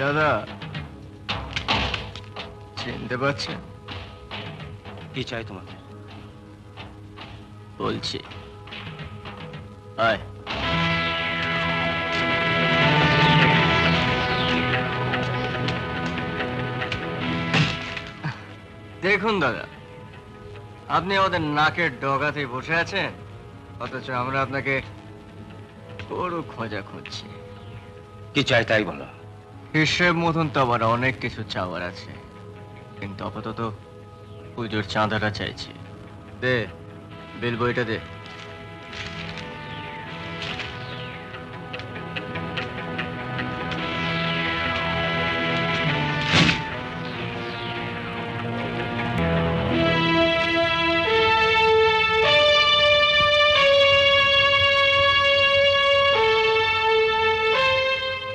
দাদা চিনতে পারছেন? কি চাই তোমাদের? বলছি আয়। দেখুন দাদা, আপনি আমাদের নাকের ডগাতে বসে আছেন, অথচ আমরা আপনাকে গরু খোঁজা খুঁজছি। কি চাই তাই বলো। হিসেব মতন তো আবার অনেক কিছু চাওয়ার আছে, কিন্তু আপাতত পুজোর চাঁদাটা চাইছি। দে, বিল বইটা দে।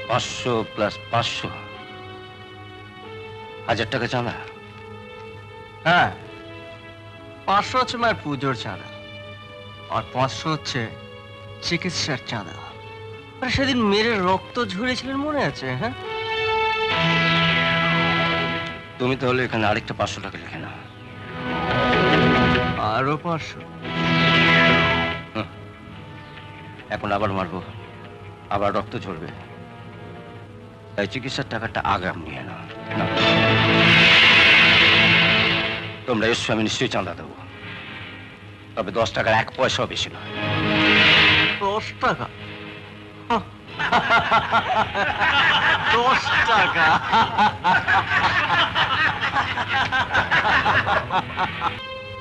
পাঁচশো প্লাস 500, 1000 টাকা চাঁদা। হ্যাঁ, 500 হচ্ছে মায়ের পুজোর চাঁদা, আর 500 হচ্ছে চিকিৎসার চাঁদা। আর সেদিন মেরে রক্ত ঝরেছিলেন মনে আছে? হ্যাঁ, তুমি তাহলে এখানে আরেকটা 500 টাকা লিখে নাও। আরো 500? এখন আবার মারবো, আবার রক্ত ঝরবে, তাই চিকিৎসার টাকাটা আগাম নিয়ে নাও। নাও। তোমরা এসো, আমি নিশ্চয়ই চাঁদা দেবো, তবে 10 টাকার 1 পয়সাও বেশি নয়। 10 টাকা? 10 টাকা?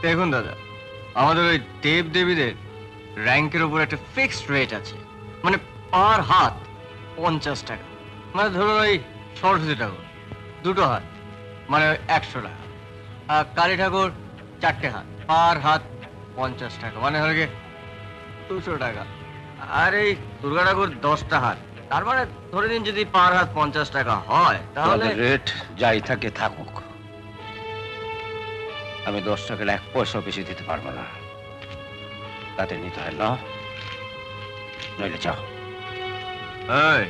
দেখুন দাদা, আমাদের ওই দেব দেবীদের র্যাঙ্কের উপর একটা ফিক্সড রেট আছে, মানে পার হাত 50 টাকা। মানে ধরুন ওই সরস্বতী ঠাকুর 2টো হাত, মানে 100 টাকা। আর কালী ঠাকুর 4টে হাত, পার হাত 50 টাকা, মানে হলো গিয়ে 200 টাকা। আর এই দুর্গা ঠাকুর 10টা হাত, তার মানে ধরে নিন যদি পার হাত 50 টাকা হয়, তাহলে রেট যাই থাকে থাকুক, আমি 10 টাকার 1 পয়সাও বেশি দিতে পারবো না। তাতে নিতে হয় না, নইলে যাও। এই,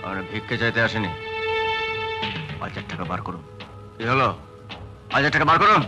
আমরা ভিক্ষে চাইতে আসেনি। 1000 টাকা বার করুন। কি হলো? 1000 টাকা বার করুন।